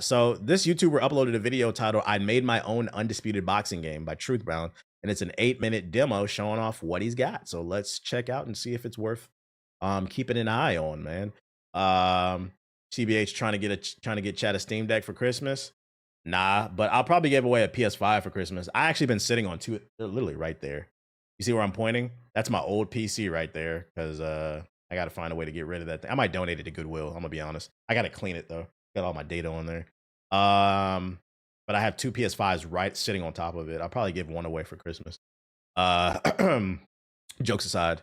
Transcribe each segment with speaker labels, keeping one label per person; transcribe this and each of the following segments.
Speaker 1: So this YouTuber uploaded a video titled "I Made My Own Undisputed Boxing Game" by Truthbound, and it's an 8-minute demo showing off what he's got. So let's check out and see if it's worth keeping an eye on, man. CBH trying to get Chad a Steam Deck for Christmas. Nah, but I'll probably give away a PS5 for Christmas. I actually been sitting on two, they're literally right there. You see where I'm pointing? That's my old PC right there, because I got to find a way to get rid of that thing. I might donate it to Goodwill. I'm gonna be honest. I got to clean it though. Got all my data on there. But I have two PS5s right sitting on top of it. I'll probably give one away for Christmas. Jokes aside,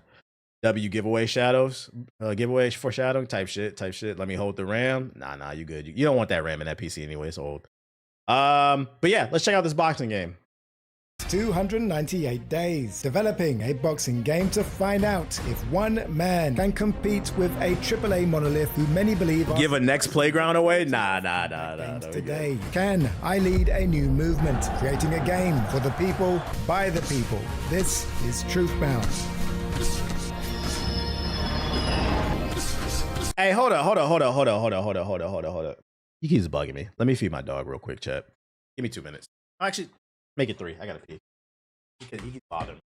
Speaker 1: W giveaway shadows, giveaway foreshadowing type shit. Let me hold the RAM. Nah, you good. You don't want that RAM in that PC anyway. It's old. But yeah, let's check out this boxing game.
Speaker 2: 298 days developing a boxing game to find out if one man can compete with a AAA monolith who many believe
Speaker 1: give a next playground away. Nah.
Speaker 2: Today, can I lead a new movement, creating a game for the people by the people? This is Truthbound.
Speaker 1: Hey, hold up. He keeps bugging me. Let me feed my dog real quick, chat. Give me 2 minutes. Actually, make it 3. I gotta pee. He keeps bothering me.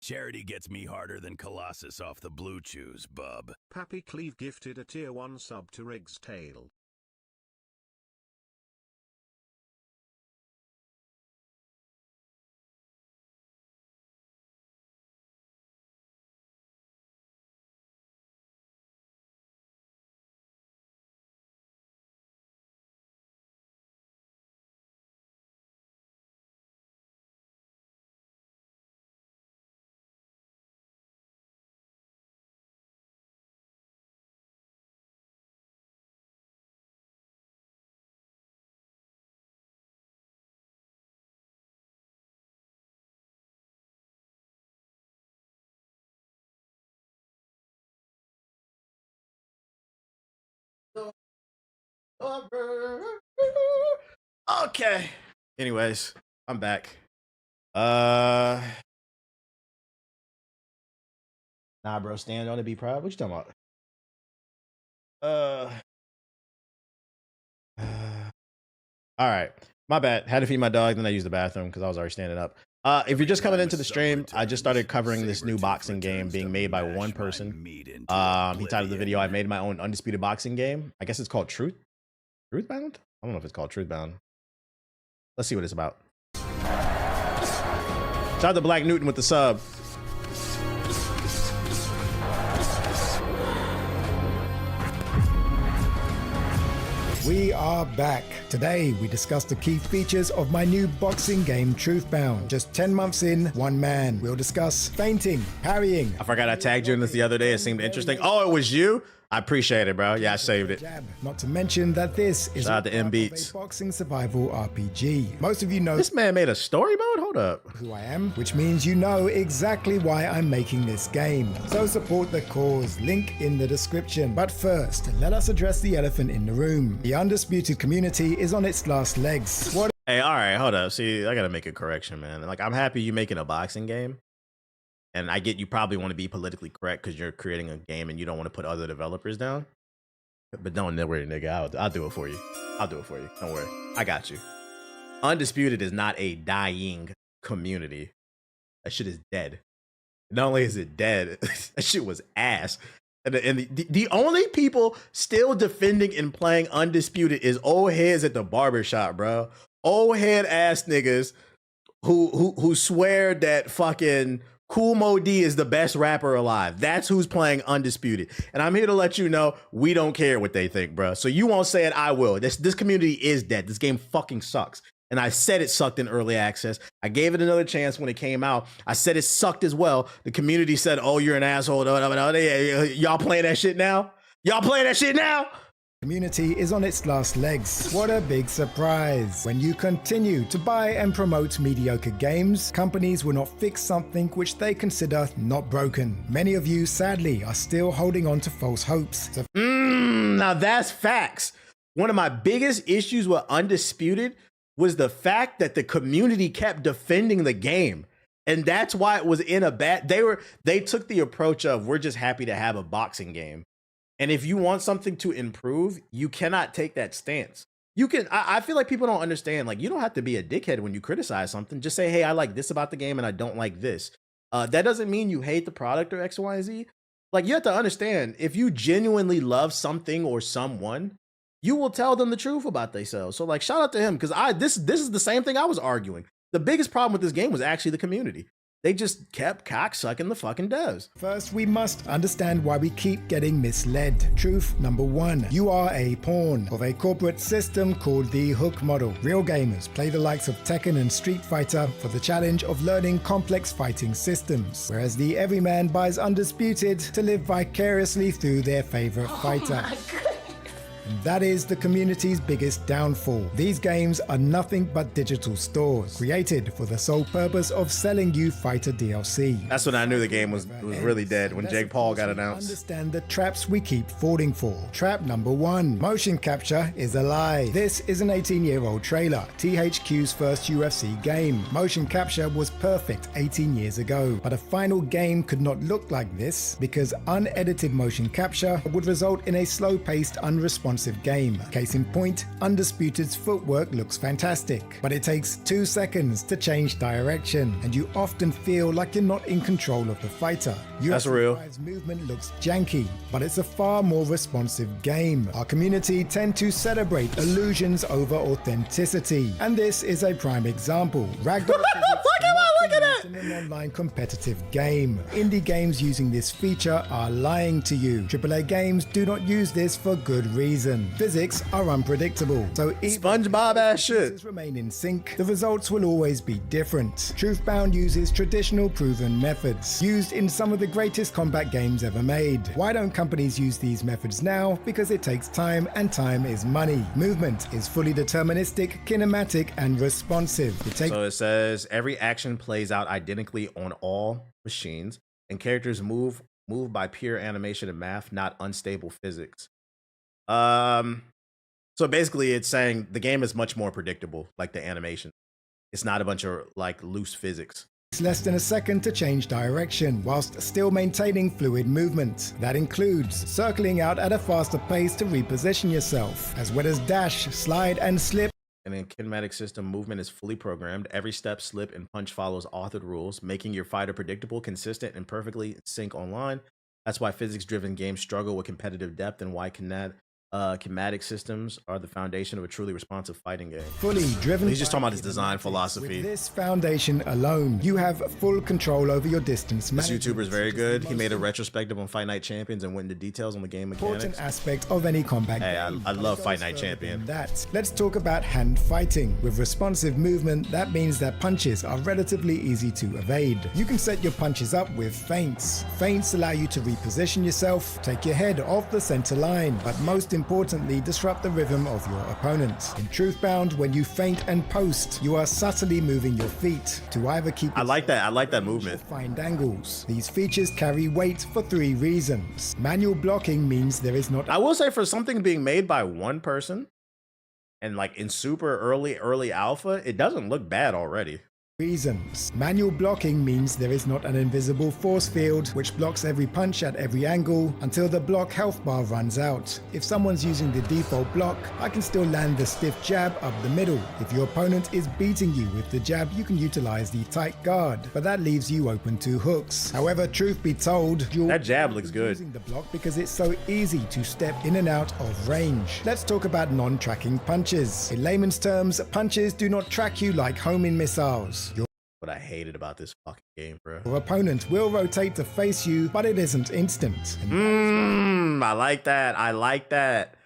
Speaker 3: Charity gets me harder than Colossus off the Blue Chews, bub.
Speaker 4: Pappy Cleve gifted a tier 1 sub to Rig's Tale.
Speaker 1: Okay. Anyways, I'm back. Nah, bro, stand on it, be proud. What you talking about? All right. My bad. Had to feed my dog, then I used the bathroom because I was already standing up. If you're just coming into the stream, I just started covering this new boxing game being made by one person. He titled the video, "I made my own undisputed boxing game." I guess it's called Truthbound? I don't know if it's called Truthbound. Let's see what it's about. Shout out to Black Newton with the sub.
Speaker 2: are back. Today, we discuss the key features of my new boxing game, Truthbound. Just 10 months in, one man. We'll discuss feinting, parrying.
Speaker 1: I forgot I tagged you in this the other day. It seemed interesting. Oh, it was you? I appreciate it, bro. Yeah, I saved it.
Speaker 2: Not to mention that this is
Speaker 1: Shout out to M Beats.
Speaker 2: a boxing survival RPG. Most of you know
Speaker 1: This man made a story mode? Hold up.
Speaker 2: who I am, which means you know exactly why I'm making this game. So support the cause, link in the description. But first, let us address the elephant in the room. The undisputed community is on its last legs. What
Speaker 1: Hey, all right, hold up. See, I gotta make a correction, man. Like, I'm happy you making a boxing game. And I get you probably want to be politically correct because you're creating a game and you don't want to put other developers down. But don't worry, nigga. I'll do it for you. I'll do it for you. Don't worry. I got you. Undisputed is not a dying community. That shit is dead. Not only is it dead, that shit was ass. And the only people still defending and playing Undisputed is old heads at the barbershop, bro. Old head ass niggas who swear that fucking Kool Mo D is the best rapper alive. That's who's playing Undisputed. And I'm here to let you know, we don't care what they think, bro. So you won't say it, I will. This community is dead. This game fucking sucks. And I said it sucked in early access. I gave it another chance when it came out. I said it sucked as well. The community said, oh, you're an asshole. Y'all playing that shit now? Y'all playing that shit now?
Speaker 2: community is on its last legs. What a big surprise. When you continue to buy and promote mediocre games, companies will not fix something which they consider not broken. Many of you, sadly, are still holding on to false hopes. So
Speaker 1: Now that's facts. One of my biggest issues with Undisputed was the fact that the community kept defending the game. And that's why it was in a bad, they took the approach of, we're just happy to have a boxing game. And if you want something to improve, you cannot take that stance. You can, I feel like people don't understand, like, you don't have to be a dickhead when you criticize something. Just say, hey, I like this about the game and I don't like this. That doesn't mean you hate the product or X, Y, Z. Like, you have to understand, if you genuinely love something or someone, you will tell them the truth about themselves. So like, shout out to him, because this is the same thing I was arguing. The biggest problem with this game was actually the community. They just kept cocksucking the fucking devs.
Speaker 2: first, we must understand why we keep getting misled. Truth number one, you are a pawn of a corporate system called the hook model. Real gamers play the likes of Tekken and Street Fighter for the challenge of learning complex fighting systems, whereas the everyman buys Undisputed to live vicariously through their favorite fighter. That is the community's biggest downfall. These games are nothing but digital stores, created for the sole purpose of selling you fighter DLC.
Speaker 1: That's when I knew the game was really dead, when Jake Paul got announced.
Speaker 2: Understand the traps we keep falling for. Trap number one, motion capture is a lie. This is an 18-year-old trailer, THQ's first UFC game. Motion capture was perfect 18 years ago, but a final game could not look like this because unedited motion capture would result in a slow-paced, unresponsive game. Case in point, Undisputed's footwork looks fantastic, but it takes 2 seconds to change direction, and you often feel like you're not in control of the fighter.
Speaker 1: That's real.
Speaker 2: UFC's movement looks janky, but it's a far more responsive game. Our community tend to celebrate illusions over authenticity, and this is a prime example. Ragdoll in an online competitive game. Indie games using this feature are lying to you. AAA games do not use this for good reason. Physics are unpredictable, so even
Speaker 1: SpongeBob ass shit.
Speaker 2: pieces remain in sync, the results will always be different. Truthbound uses traditional proven methods, used in some of the greatest combat games ever made. Why don't companies use these methods now? Because it takes time, and time is money. Movement is fully deterministic, kinematic, and responsive.
Speaker 1: So it says every action plays out identically on all machines, and characters move by pure animation and math, not unstable physics. So basically it's saying the game is much more predictable, like the animation. It's not a bunch of like loose physics.
Speaker 2: It's less than a second to change direction, whilst still maintaining fluid movement. That includes circling out at a faster pace to reposition yourself, as well as dash, slide, and slip.
Speaker 1: And in kinematic system, movement is fully programmed. Every step, slip, and punch follows authored rules, making your fighter predictable, consistent, and perfectly sync online. That's why physics-driven games struggle with competitive depth, and why Kinetic systems are the foundation of a truly responsive fighting game.
Speaker 2: Fully driven.
Speaker 1: He's just talking
Speaker 2: by
Speaker 1: about his design
Speaker 2: kinematics.
Speaker 1: philosophy.
Speaker 2: With this foundation alone, you have full control over your distance
Speaker 1: This
Speaker 2: management.
Speaker 1: YouTuber is very
Speaker 2: It's the
Speaker 1: good. He
Speaker 2: most
Speaker 1: made a retrospective on Fight Night Champions and went into details on the game
Speaker 2: important
Speaker 1: mechanics.
Speaker 2: aspect of any combat
Speaker 1: Hey,
Speaker 2: game.
Speaker 1: I
Speaker 2: But
Speaker 1: love
Speaker 2: it
Speaker 1: Fight
Speaker 2: goes
Speaker 1: Night
Speaker 2: further
Speaker 1: Champion.
Speaker 2: than that. Let's talk about hand fighting. With responsive movement, that means that punches are relatively easy to evade. You can set your punches up with feints. Feints allow you to reposition yourself, take your head off the center line, but most importantly, disrupt the rhythm of your opponent. In Truthbound, when you feint and post, you are subtly moving your feet to either keep
Speaker 1: I like that. I like that
Speaker 2: range or
Speaker 1: movement.
Speaker 2: find angles. These features carry weight for 3 reasons. Manual blocking means there is not
Speaker 1: I will say for something being made by one person and like in super early alpha, it doesn't look bad already.
Speaker 2: reasons. Manual blocking means there is not an invisible force field which blocks every punch at every angle until the block health bar runs out. If someone's using the default block, I can still land the stiff jab up the middle. If your opponent is beating you with the jab, you can utilize the tight guard, but that leaves you open to hooks. However, truth be told, you'll
Speaker 1: That jab looks good.
Speaker 2: using the block because it's so easy to step in and out of range. Let's talk about non-tracking punches. In layman's terms, punches do not track you like homing missiles.
Speaker 1: What I hated about this fucking game, bro.
Speaker 2: Your opponent will rotate to face you, but it isn't instant.
Speaker 1: I like that. I like that.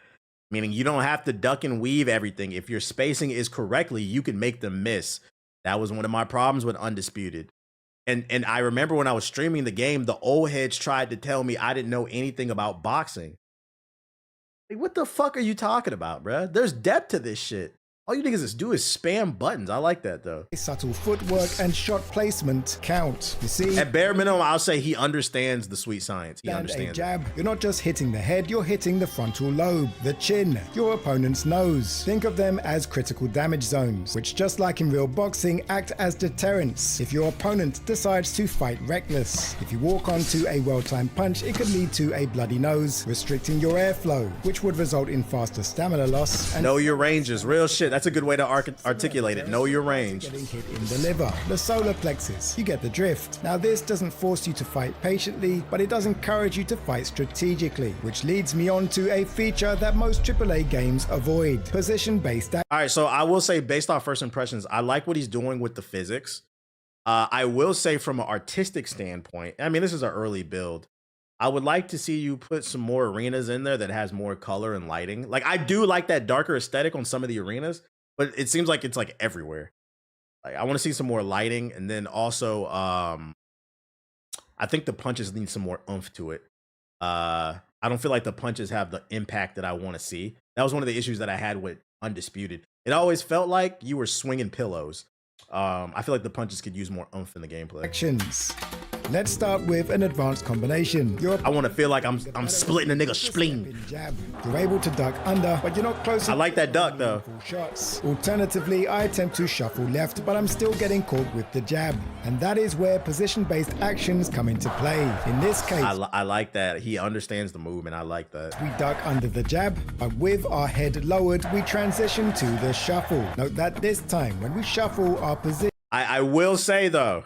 Speaker 1: Meaning you don't have to duck and weave everything. If your spacing is correctly, you can make them miss. That was one of my problems with Undisputed. And I remember when I was streaming the game, the old heads tried to tell me I didn't know anything about boxing. Like, what the fuck are you talking about, bro? There's depth to this shit. All you niggas do is spam buttons. I like that, though.
Speaker 2: Subtle footwork and shot placement count. You see,
Speaker 1: At bare minimum, I'll say he understands the sweet science. He
Speaker 2: and a
Speaker 1: understands it.
Speaker 2: jab, you're not just hitting the head, you're hitting the frontal lobe, the chin, your opponent's nose. Think of them as critical damage zones, which just like in real boxing, act as deterrents if your opponent decides to fight reckless. If you walk onto a well-timed punch, it could lead to a bloody nose, restricting your airflow, which would result in faster stamina loss. And
Speaker 1: Know your ranges. Real shit. That's a good way to articulate it. Know your range.
Speaker 2: getting hit in the liver, the solar plexus. You get the drift. Now this doesn't force you to fight patiently, but it does encourage you to fight strategically, which leads me on to a feature that most AAA games avoid: position-based action.
Speaker 1: All right, so I will say, based off first impressions, I like what he's doing with the physics. I will say, from an artistic standpoint, I mean, this is an early build. I would like to see you put some more arenas in there that has more color and lighting. Like, I do like that darker aesthetic on some of the arenas, but it seems like it's like everywhere. Like, I want to see some more lighting, and then also, I think the punches need some more oomph to it. I don't feel like the punches have the impact that I want to see. That was one of the issues that I had with Undisputed. It always felt like you were swinging pillows. I feel like the punches could use more oomph in the gameplay.
Speaker 2: Actions. Let's start with an advanced combination.
Speaker 1: I want to feel like I'm splitting a nigga spleen.
Speaker 2: Jab. You're able to duck under, but you're not close.
Speaker 1: I like that duck though.
Speaker 2: Shots. Alternatively, I attempt to shuffle left, but I'm still getting caught with the jab. And that is where position-based actions come into play. In this case,
Speaker 1: I like that. He understands the movement. I like that.
Speaker 2: we duck under the jab, but with our head lowered, we transition to the shuffle. Note that this time, when we shuffle our position,
Speaker 1: I will say though,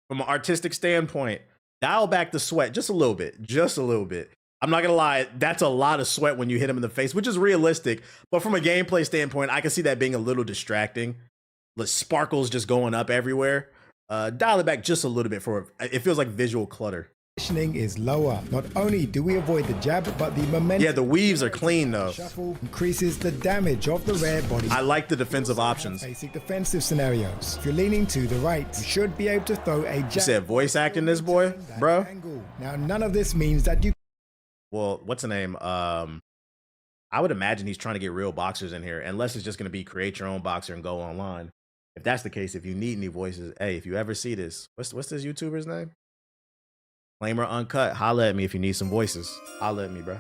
Speaker 1: from an artistic standpoint, dial back the sweat just a little bit. Just a little bit. I'm not gonna lie, that's a lot of sweat when you hit him in the face, which is realistic. But from a gameplay standpoint, I can see that being a little distracting. The sparkles just going up everywhere. Dial it back just a little bit for it feels like visual clutter.
Speaker 2: positioning is lower. Not only do we avoid the jab, but the momentum.
Speaker 1: Yeah, the weaves are clean though.
Speaker 2: Shuffle increases the damage of the rare body.
Speaker 1: I like the defensive options.
Speaker 2: Basic defensive scenarios. If you're leaning to the right, you should be able to throw a jab.
Speaker 1: You said voice acting this boy, bro?
Speaker 2: Angle. Now, none of this means that you
Speaker 1: Well, what's the name? I would imagine he's trying to get real boxers in here, unless it's just gonna be create your own boxer and go online. If that's the case, if you need any voices, hey, if you ever see this, what's this YouTuber's name? Flamer Uncut. Holla at me if you need some voices. Holla at me, bro.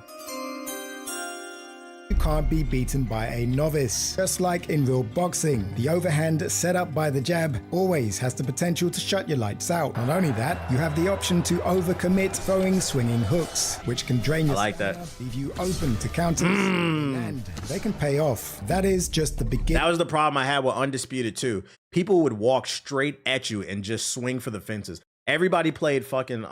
Speaker 2: can't be beaten by a novice. Just like in real boxing, the overhand set up by the jab always has the potential to shut your lights out. Not only that, you have the option to overcommit throwing swinging hooks, which can drain your stamina, leave you open to counters, and they can pay off. That is just the beginning.
Speaker 1: That was the problem I had with Undisputed too. People would walk straight at you and just swing for the fences. Everybody played fucking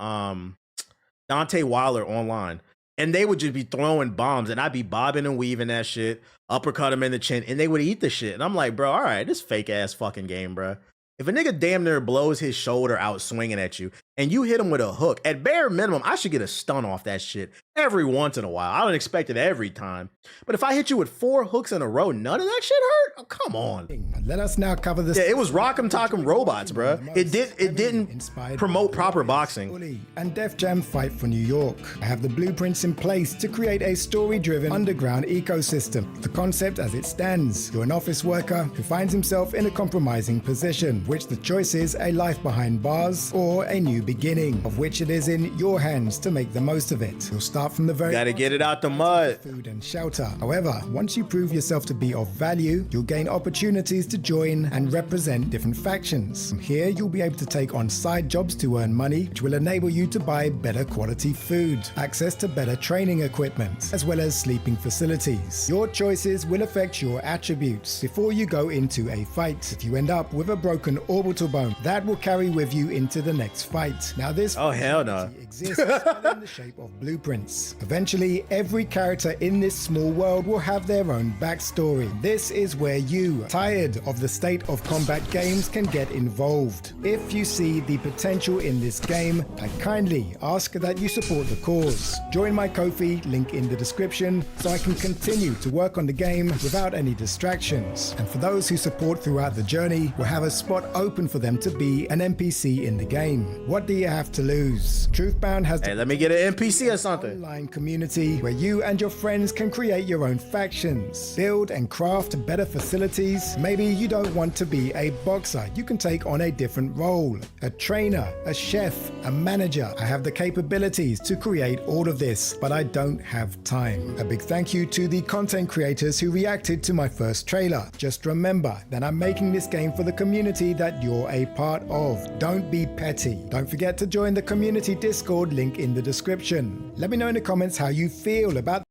Speaker 1: Dante Wilder online. and they would just be throwing bombs, and I'd be bobbing and weaving that shit, uppercut them in the chin, and they would eat the shit. And I'm like, bro, all right, this fake ass fucking game, bro. If a nigga damn near blows his shoulder out swinging at you and you hit him with a hook, at bare minimum, I should get a stun off that shit every once in a while. I don't expect it every time. But if I hit you with 4 hooks in a row, none of that shit hurt? Oh, come on.
Speaker 2: Let us now cover this.
Speaker 1: Yeah, it was Rock'em Talk'em Robots, bro. It didn't promote proper boxing.
Speaker 2: And Def Jam Fight for New York. I have the blueprints in place to create a story-driven underground ecosystem. The concept as it stands. You're an office worker who finds himself in a compromising position, which the choice is a life behind bars or a new beginning, of which it is in your hands to make the most of it. You'll start from the very
Speaker 1: Gotta get it out the mud.
Speaker 2: Food and shelter. However, once you prove yourself to be of value, you'll gain opportunities to join and represent different factions. From here, you'll be able to take on side jobs to earn money, which will enable you to buy better quality food, access to better training equipment, as well as sleeping facilities. Your choices will affect your attributes before you go into a fight. If you end up with a broken orbital bone, that will carry with you into the next fight. Now this
Speaker 1: hell no.
Speaker 2: exists in the shape of blueprints. Eventually, every character in this small world will have their own backstory. This is where you, tired of the state of combat games, can get involved. If you see the potential in this game, I kindly ask that you support the cause. Join my Ko-fi, link in the description, so I can continue to work on the game without any distractions. And for those who support throughout the journey, we'll have a spot open for them to be an NPC in the game. What do you have to lose? Truthbound has
Speaker 1: Hey, let me get an NPC or something.
Speaker 2: online community where you and your friends can create your own factions, build and craft better facilities. Maybe you don't want to be a boxer. You can take on a different role, a trainer, a chef, a manager. I have the capabilities to create all of this, but I don't have time. A big thank you to the content creators who reacted to my first trailer. Just remember that I'm making this game for the community that you're a part of. Don't be petty. Don't forget to join the community Discord, link in the description. Let me know in the comments how you feel about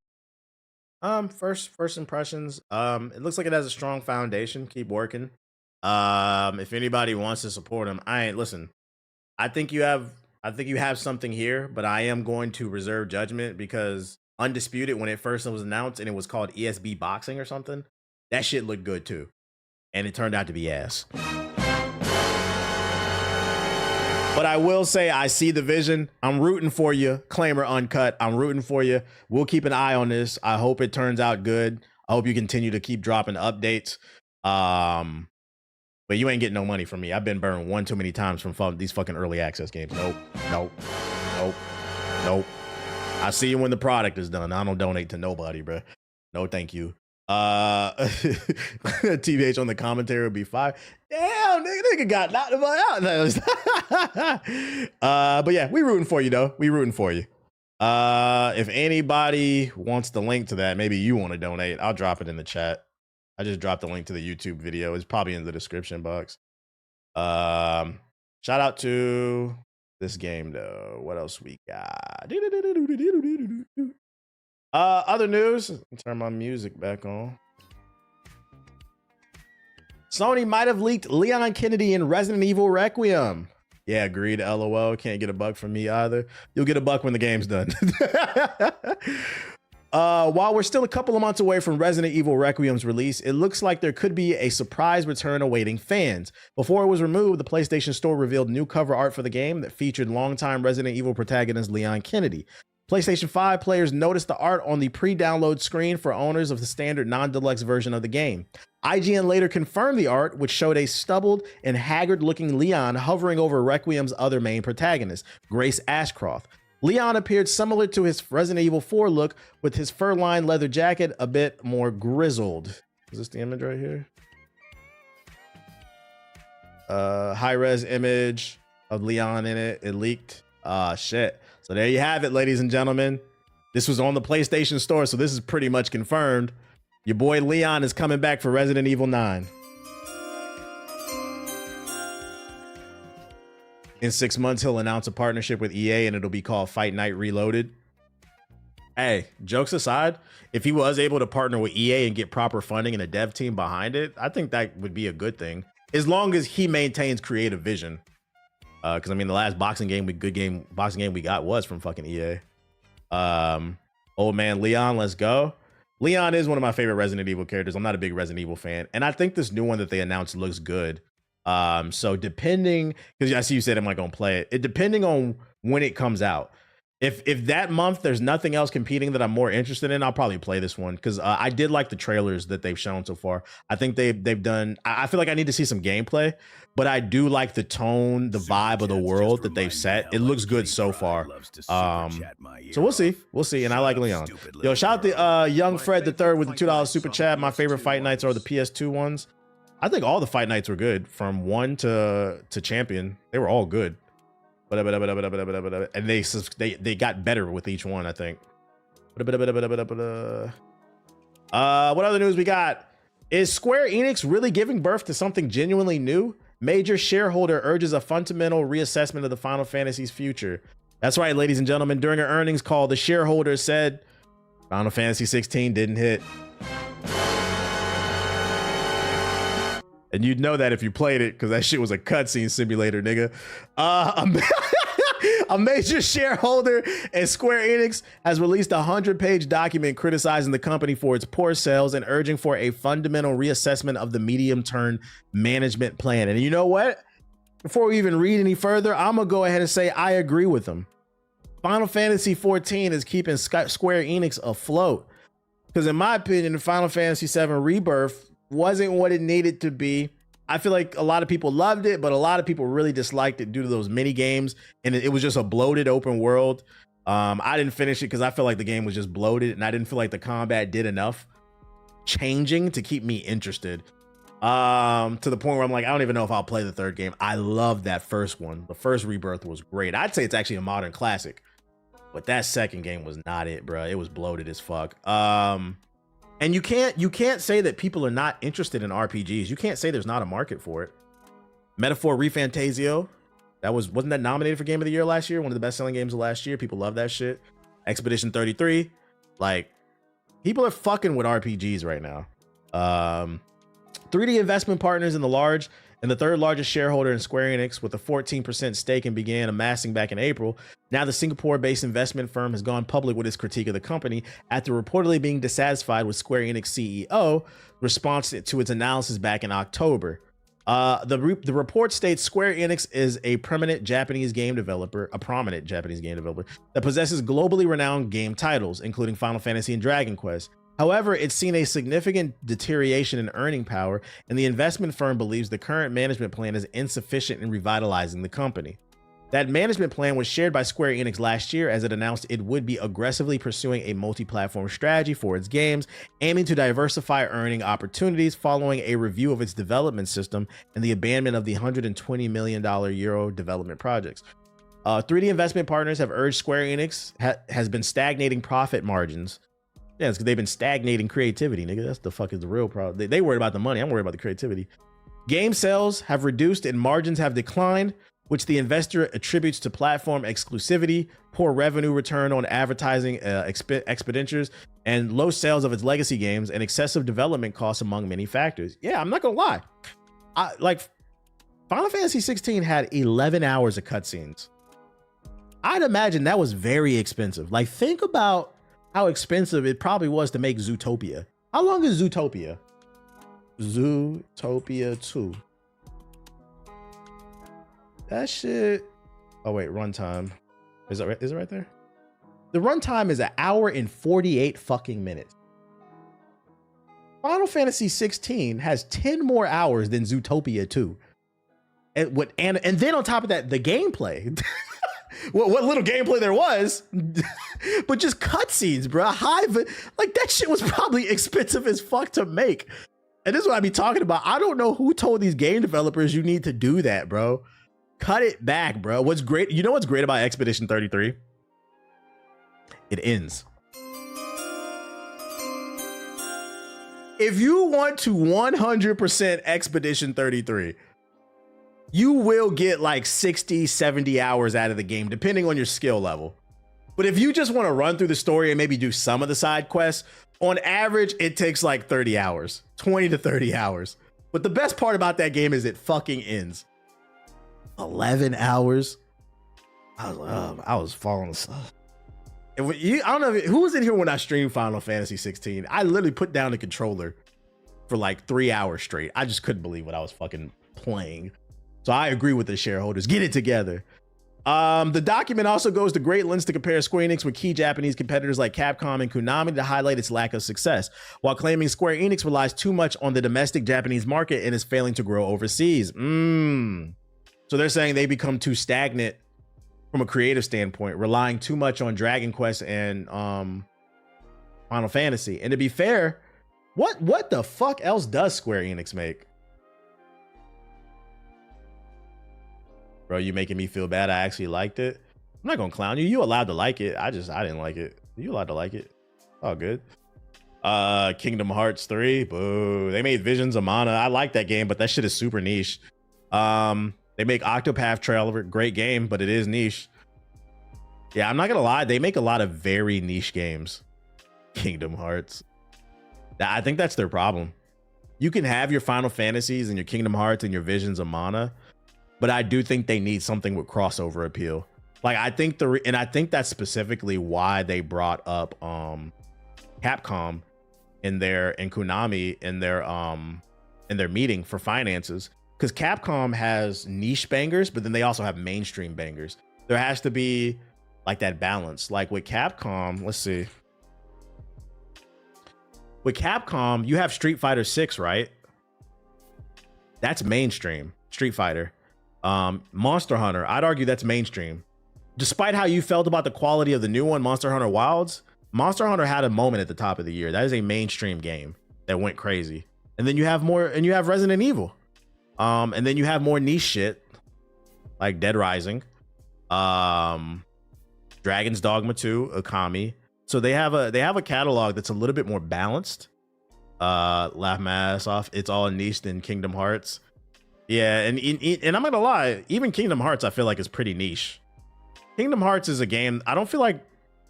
Speaker 1: First impressions. It looks like it has a strong foundation. Keep working. If anybody wants to support him, listen. I think you have something here, but I am going to reserve judgment because Undisputed, when it first was announced and it was called ESB Boxing or something, that shit looked good too. And it turned out to be ass. But I will say I see the vision. I'm rooting for you, Claimer Uncut. I'm rooting for you. We'll keep an eye on this. I hope it turns out good. I hope you continue to keep dropping updates. But you ain't getting no money from me. I've been burned one too many times from these fucking early access games. Nope. I see you when the product is done. I don't donate to nobody, bro. No, thank you. TBH on the commentary would be fire. Damn, nigga got knocked out. But yeah, we rooting for you though. We rooting for you. If anybody wants the link to that, maybe you want to donate, I'll drop it in the chat. I just dropped the link to the YouTube video. It's probably in the description box. Shout out to this game though. What else we got? Other news. Let me turn my music back on. Sony might have leaked Leon Kennedy in Resident Evil Requiem. Yeah, agreed. LOL. Can't get a buck from me either. You'll get a buck when the game's done. While we're still a couple of months away from Resident Evil Requiem's release, it looks like there could be a surprise return awaiting fans. Before it was removed, the PlayStation Store revealed new cover art for the game that featured longtime Resident Evil protagonist Leon Kennedy. PlayStation 5 players noticed the art on the pre-download screen for owners of the standard non-deluxe version of the game. IGN later confirmed the art, which showed a stubbled and haggard-looking Leon hovering over Requiem's other main protagonist, Grace Ashcroft. Leon appeared similar to his Resident Evil 4 look, with his fur-lined leather jacket a bit more grizzled. Is this the image right here? High-res image of Leon in it. It leaked. Shit. So there you have it, ladies and gentlemen. This was on the PlayStation Store, so this is pretty much confirmed. Your boy Leon is coming back for Resident Evil 9. In 6 months, he'll announce a partnership with EA, and it'll be called Fight Night Reloaded. Hey, jokes aside, if he was able to partner with EA and get proper funding and a dev team behind it, I think that would be a good thing, as long as he maintains creative vision. Because I mean, the last boxing game we got was from fucking EA. Old man Leon, let's go. Leon is one of my favorite Resident Evil characters. I'm not a big Resident Evil fan, and I think this new one that they announced looks good. So depending, because I see you said I'm not gonna play it. Depending on when it comes out. If that month there's nothing else competing that I'm more interested in, I'll probably play this one because I did like the trailers that they've shown so far. I think they've done. I feel like I need to see some gameplay, but I do like the tone, the vibe of the world that they've set. It looks good so far. So we'll see. And I like Leon. Yo, shout out to Young Fred the Third with the $2 super chat. My favorite fight nights are the PS2 ones. I think all the fight nights were good from 1 to champion. They were all good. And they got better with each one, I think. What other news we got? Is Square Enix really giving birth to something genuinely new? Major shareholder urges a fundamental reassessment of the Final Fantasy's future. That's right, ladies and gentlemen. During an earnings call, the shareholder said Final Fantasy 16 didn't hit. And you'd know that if you played it, because that shit was a cutscene simulator, nigga. A major shareholder at Square Enix has released a 100-page document criticizing the company for its poor sales and urging for a fundamental reassessment of the medium-term management plan. And you know what? Before we even read any further, I'm going to go ahead and say I agree with them. Final Fantasy 14 is keeping Square Enix afloat. Because in my opinion, Final Fantasy 7 Rebirth wasn't what it needed to be. I feel like a lot of people loved it, but a lot of people really disliked it due to those mini games, and it was just a bloated open world. I didn't finish it because I felt like the game was just bloated, and I didn't feel like the combat did enough changing to keep me interested. To the point where I'm like, I don't even know if I'll play the third game. I love that first one. The first Rebirth was great. I'd say it's actually a modern classic, but that second game was not it, bro. It was bloated as fuck. And you can't say that people are not interested in RPGs. You can't say there's not a market for it. Metaphor ReFantazio, wasn't that nominated for Game of the Year last year? One of the best-selling games of last year. People love that shit. Expedition 33, like people are fucking with RPGs right now. 3D investment partners in the third largest shareholder in Square Enix with a 14% stake and began amassing back in April. Now the Singapore-based investment firm has gone public with its critique of the company after reportedly being dissatisfied with Square Enix CEO response to its analysis back in October. The report states Square Enix is a prominent Japanese game developer that possesses globally renowned game titles, including Final Fantasy and Dragon Quest. However, it's seen a significant deterioration in earning power, and the investment firm believes the current management plan is insufficient in revitalizing the company. That management plan was shared by Square Enix last year as it announced it would be aggressively pursuing a multi-platform strategy for its games, aiming to diversify earning opportunities following a review of its development system and the abandonment of the $120 million Euro development projects. 3D investment partners have urged Square Enix has been stagnating profit margins. Yeah, it's because they've been stagnating creativity, nigga. That's the fuck is the real problem. They worried about the money. I'm worried about the creativity. Game sales have reduced and margins have declined, which the investor attributes to platform exclusivity, poor revenue return on advertising expenditures, and low sales of its legacy games and excessive development costs among many factors. Yeah, I'm not gonna lie. Final Fantasy 16 had 11 hours of cutscenes. I'd imagine that was very expensive. Like, think about how expensive it probably was to make Zootopia. How long is Zootopia? Zootopia 2. That shit. Oh wait, runtime. Is it right there? The runtime is 1 hour and 48 fucking minutes. Final Fantasy 16 has 10 more hours than Zootopia 2. And then on top of that, the gameplay. what little gameplay there was, but just cutscenes, bro. Like that shit was probably expensive as fuck to make. And this is what I be talking about. I don't know who told these game developers you need to do that, bro. Cut it back, bro. What's great? You know what's great about Expedition 33? It ends. If you want to 100% Expedition 33, you will get like 60, 70 hours out of the game, depending on your skill level. But if you just want to run through the story and maybe do some of the side quests, on average, it takes like 30 hours, 20 to 30 hours. But the best part about that game is it fucking ends. 11 hours. I was falling asleep. I don't know who was in here when I streamed Final Fantasy 16. I literally put down the controller for like 3 hours straight. I just couldn't believe what I was fucking playing. So I agree with the shareholders. Get it together. The document also goes to great lengths to compare Square Enix with key Japanese competitors like Capcom and Konami to highlight its lack of success, while claiming Square Enix relies too much on the domestic Japanese market and is failing to grow overseas. So they're saying they become too stagnant from a creative standpoint, relying too much on Dragon Quest and Final Fantasy. And to be fair, what the fuck else does Square Enix make? Bro, you making me feel bad. I actually liked it. I'm not gonna clown you. You allowed to like it. I didn't like it. You allowed to like it. Oh, good. Kingdom Hearts 3. Boo. They made Visions of Mana. I like that game, but that shit is super niche. They make Octopath Traveler. Great game, but it is niche. Yeah, I'm not gonna lie. They make a lot of very niche games. Kingdom Hearts. I think that's their problem. You can have your Final Fantasies and your Kingdom Hearts and your Visions of Mana, but I do think they need something with crossover appeal. Like I think and I think that's specifically why they brought up Capcom and Konami in their meeting for finances, because Capcom has niche bangers, but then they also have mainstream bangers. There has to be like that balance. Like with Capcom, let's see. With Capcom, you have Street Fighter 6, right? That's mainstream. Street Fighter. Monster Hunter, I'd argue that's mainstream. Despite how you felt about the quality of the new one, Monster Hunter Wilds, Monster Hunter had a moment at the top of the year. That is a mainstream game that went crazy. And then you have Resident Evil. And then you have more niche shit like Dead Rising, Dragon's Dogma 2, Okami. So they have a catalog that's a little bit more balanced. Laugh my ass off. It's all niched in Kingdom Hearts. Yeah, and I'm not gonna lie, even Kingdom Hearts I feel like is pretty niche. Kingdom Hearts is a game, I don't feel like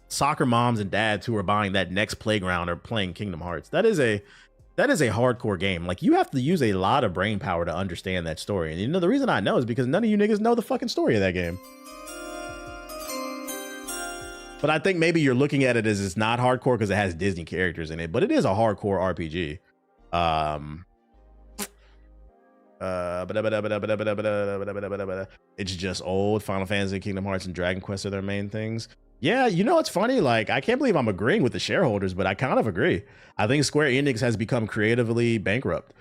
Speaker 1: soccer moms and dads who are buying that next playground are playing Kingdom Hearts. That is a hardcore game. Like you have to use a lot of brain power to understand that story. And you know the reason I know is because none of you niggas know the fucking story of that game. But I think maybe you're looking at it as it's not hardcore because it has Disney characters in it, but it is a hardcore RPG. It's just old. Final Fantasy, Kingdom Hearts, and Dragon Quest are their main things. Yeah, you know it's funny. Like I can't believe I'm agreeing with the shareholders, but I kind of agree. I think Square Enix has become creatively bankrupt,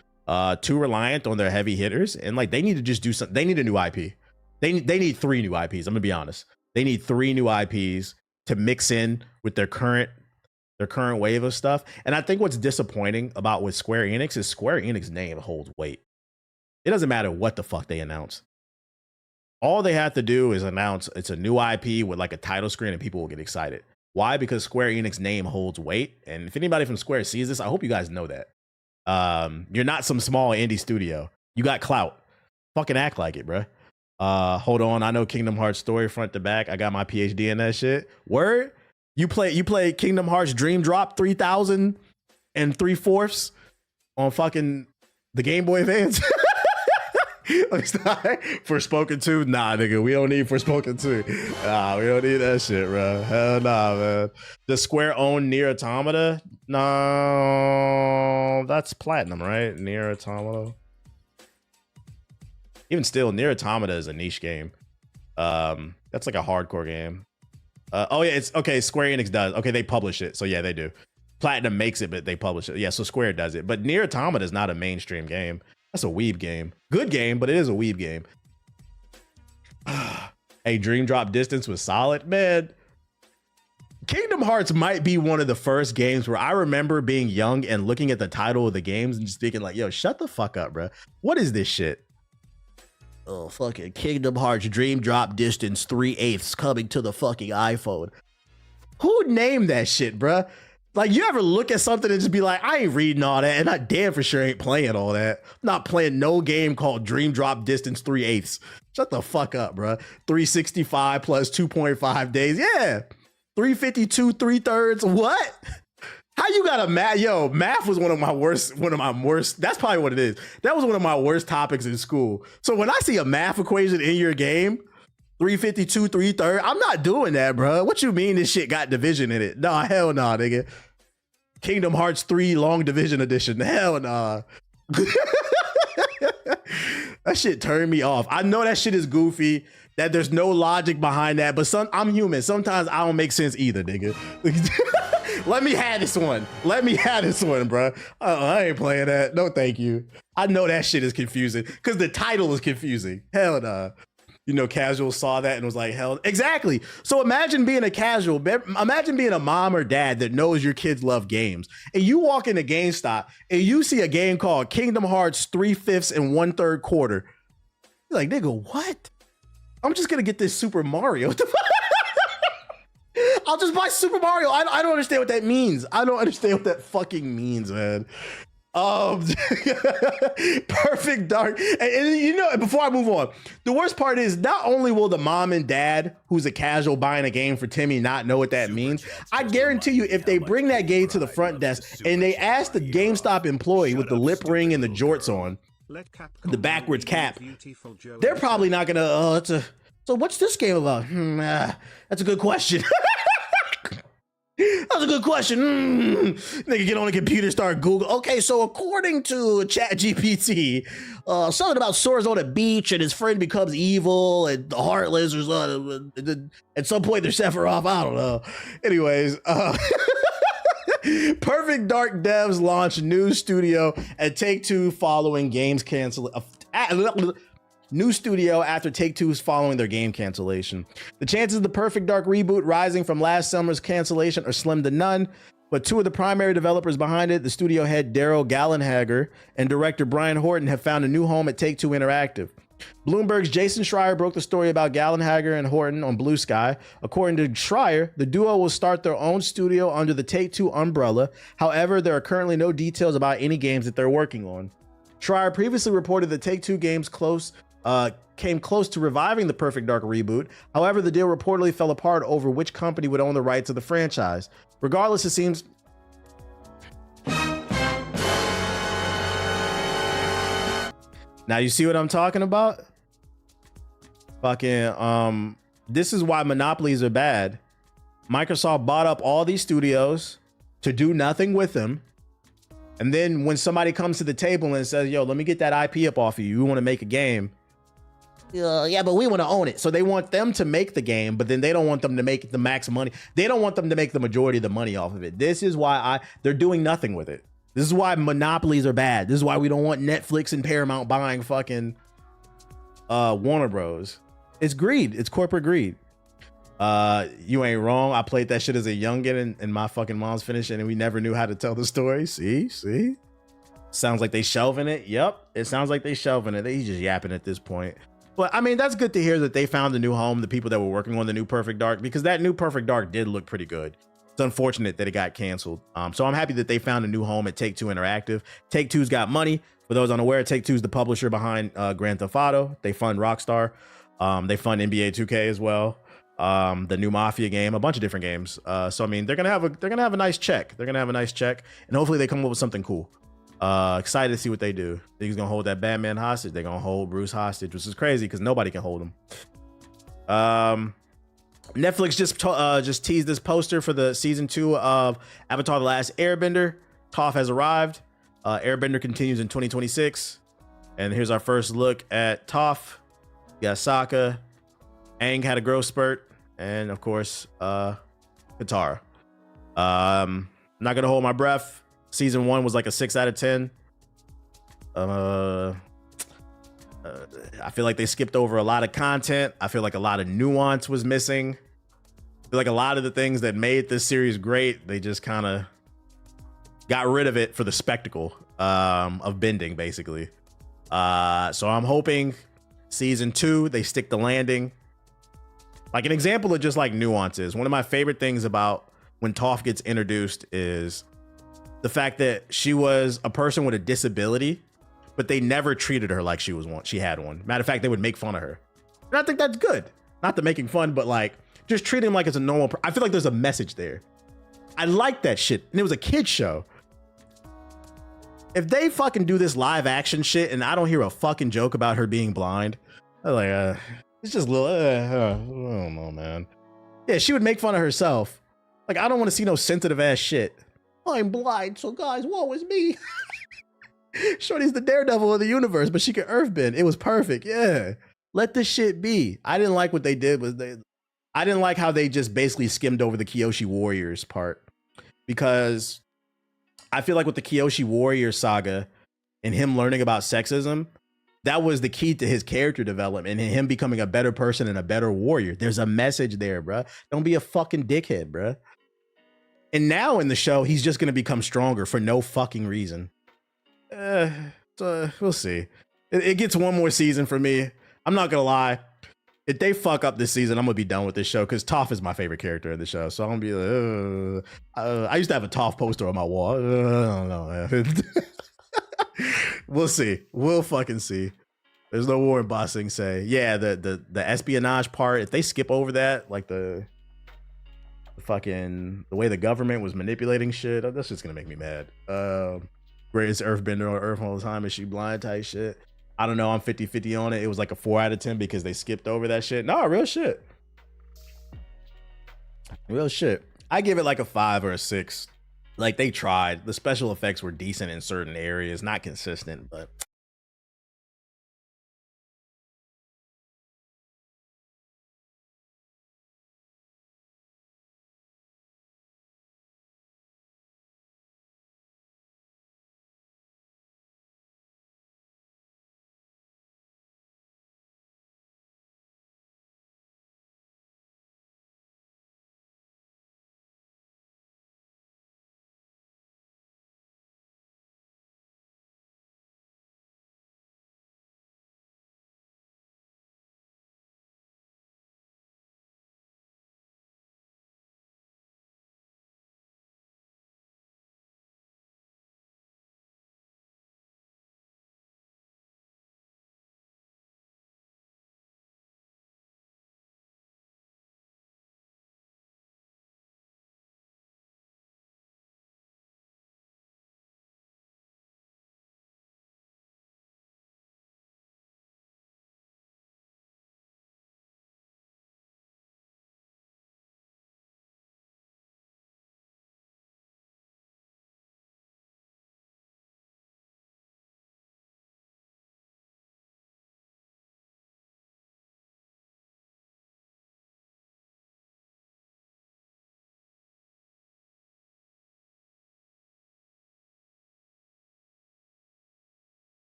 Speaker 1: too reliant on their heavy hitters, and like they need to just do something. They need a new IP. They need 3 new IPs. I'm gonna be honest. They need 3 new IPs to mix in with their current wave of stuff. And I think what's disappointing about with Square Enix is Square Enix name holds weight. It doesn't matter what the fuck they announce. All they have to do is announce it's a new IP with like a title screen and people will get excited. Why? Because Square Enix name holds weight. And if anybody from Square sees this, I hope you guys know that. You're not some small indie studio. You got clout. Fucking act like it, bro. Hold on. I know Kingdom Hearts story front to back. I got my PhD in that shit. Word? You play Kingdom Hearts Dream Drop 3,3/4 on fucking the Game Boy Advance? Forspoken 2? Nah, nigga, we don't need Forspoken 2. Nah, we don't need that shit, bro. Hell nah, man. Does Square own Nier Automata? No, that's Platinum, right? Nier Automata. Even still, Nier Automata is a niche game. That's like a hardcore game. Oh yeah, it's okay. Square Enix does. Okay, they publish it, so yeah, they do. Platinum makes it, but they publish it. Yeah, so Square does it. But Nier Automata is not a mainstream game. That's a weeb game. Good game, but it is a weeb game. Hey, Dream Drop Distance was solid, man. Kingdom Hearts might be one of the first games where I remember being young and looking at the title of the games and just thinking like, yo, shut the fuck up, bro. What is this shit? Oh, fucking Kingdom Hearts Dream Drop Distance 3/8 coming to the fucking iPhone. Who named that shit, bruh? Like, you ever look at something and just be like, I ain't reading all that, and I damn for sure ain't playing all that. I'm not playing no game called Dream Drop Distance 3/8. Shut the fuck up, bruh. 365 plus 2.5 days. Yeah. 352 3/3. What? How you got a math? Yo, math was one of my worst. That's probably what it is. That was one of my worst topics in school. So when I see a math equation in your game, 352, 330. I'm not doing that, bro. What you mean this shit got division in it? Nah, hell nah, nigga. Kingdom Hearts 3 Long Division Edition. Hell nah. That shit turned me off. I know that shit is goofy, that there's no logic behind that, but I'm human. Sometimes I don't make sense either, nigga. Let me have this one. Let me have this one, bro. I ain't playing that. No, thank you. I know that shit is confusing because the title is confusing. Hell nah. You know, casual saw that and was like, hell, exactly. So imagine being a casual, imagine being a mom or dad that knows your kids love games. And you walk into GameStop and you see a game called Kingdom Hearts 3/5 and 1/3 quarter. You're like, nigga, what? I'm just gonna get this Super Mario. I'll just buy Super Mario. I don't understand what that means. I don't understand what that fucking means, man. Perfect Dark. And you know, before I move on, the worst part is not only will the mom and dad who's a casual buying a game for Timmy not know what that means, I guarantee you if they bring that game to the front desk and they ask the GameStop employee with the lip ring and the jorts on, the backwards cap, they're probably not gonna, so what's this game about? That's a good question. That's a good question. Nigga get on a computer, start Google. Okay, so according to ChatGPT, something about Sora's on a beach and his friend becomes evil and heartless or something. At some point they're Sephiroth. I don't know. Anyways, Perfect Dark devs launch new studio at Take-Two following games cancel. New studio after Take-Two's following their game cancellation. The chances of the Perfect Dark reboot rising from last summer's cancellation are slim to none, but two of the primary developers behind it, the studio head Daryl Gallenhager and director Brian Horton, have found a new home at Take-Two Interactive. Bloomberg's Jason Schreier broke the story about Gallenhager and Horton on Blue Sky. According to Schreier, the duo will start their own studio under the Take-Two umbrella. However, there are currently no details about any games that they're working on. Schreier previously reported that Take-Two games came close to reviving the Perfect Dark reboot. However, the deal reportedly fell apart over which company would own the rights of the franchise. Regardless, it seems... Now, you see what I'm talking about? Fucking, this is why monopolies are bad. Microsoft bought up all these studios to do nothing with them. And then when somebody comes to the table and says, yo, let me get that IP up off of you. You want to make a game? Yeah, but we want to own it. So they want them to make the game, but then they don't want them to make the max money. They don't want them to make the majority of the money off of it. This is why they're doing nothing with it. This is why monopolies are bad. This is why we don't want Netflix and Paramount buying fucking Warner Bros. It's greed. It's corporate greed. You ain't wrong. I played that shit as a youngin' and my fucking mom's finished and we never knew how to tell the story. See? Sounds like they shelving it. Yep. It sounds like they shelving it. They just yapping at this point. But I mean, that's good to hear that they found a new home, the people that were working on the new Perfect Dark, because that new Perfect Dark did look pretty good. It's unfortunate that it got canceled. So I'm happy that they found a new home at Take-Two Interactive. Take-Two's got money. For those unaware, Take-Two's the publisher behind Grand Theft Auto. They fund Rockstar. They fund NBA 2K as well. The new Mafia game, a bunch of different games. So I mean, they're gonna have a nice check. They're gonna have a nice check, and hopefully they come up with something cool. Excited to see what they do. Think he's gonna hold that Batman hostage. They're gonna hold Bruce hostage, which is crazy because nobody can hold him. Netflix just teased this poster for the season 2 of Avatar: The Last Airbender. Toph has arrived. Airbender continues in 2026, and here's our first look at Toph. You got Sokka. Aang had a growth spurt, and of course, Katara. Not gonna hold my breath. Season 1 was like a 6 out of 10. I feel like they skipped over a lot of content. I feel like a lot of nuance was missing. I feel like a lot of the things that made this series great, they just kind of got rid of it for the spectacle of bending, basically. So I'm hoping season 2, they stick the landing. Like an example of just like nuances. One of my favorite things about when Toph gets introduced is the fact that she was a person with a disability, but they never treated her like she had one. Matter of fact, they would make fun of her. And I think that's good. Not the making fun, but like just treat him like it's a normal. I feel like there's a message there. I like that shit. And it was a kid's show. If they fucking do this live action shit and I don't hear a fucking joke about her being blind, I'm like, It's just a little, I don't know, man. Yeah, she would make fun of herself. Like, I don't want to see no sensitive ass shit. I'm blind, so guys, woe is me. Shorty's the daredevil of the universe, but she can earthbend. It was perfect. Yeah. Let this shit be. I didn't like what they did I didn't like how they just basically skimmed over the Kyoshi Warriors part, because I feel like with the Kyoshi Warrior saga and him learning about sexism, that was the key to his character development and him becoming a better person and a better warrior. There's a message there, bruh. Don't be a fucking dickhead, bruh. And now in the show, he's just going to become stronger for no fucking reason. We'll see. It gets one more season for me. I'm not going to lie. If they fuck up this season, I'm going to be done with this show, because Toph is my favorite character in the show. So I'm going to be like, I used to have a Toph poster on my wall. I don't know, man. We'll see. We'll fucking see. There's no war in Ba Sing Se. Yeah, the espionage part, if they skip over that, like the way the government was manipulating shit, that's just gonna make me mad. Greatest earthbender on earth all the time, is she blind type shit. I don't know, I'm 50-50 on it. It was like a 4 out of 10 because they skipped over that shit. No, real shit. Real shit. I give it like a 5 or a 6. Like, they tried. The special effects were decent in certain areas, not consistent, but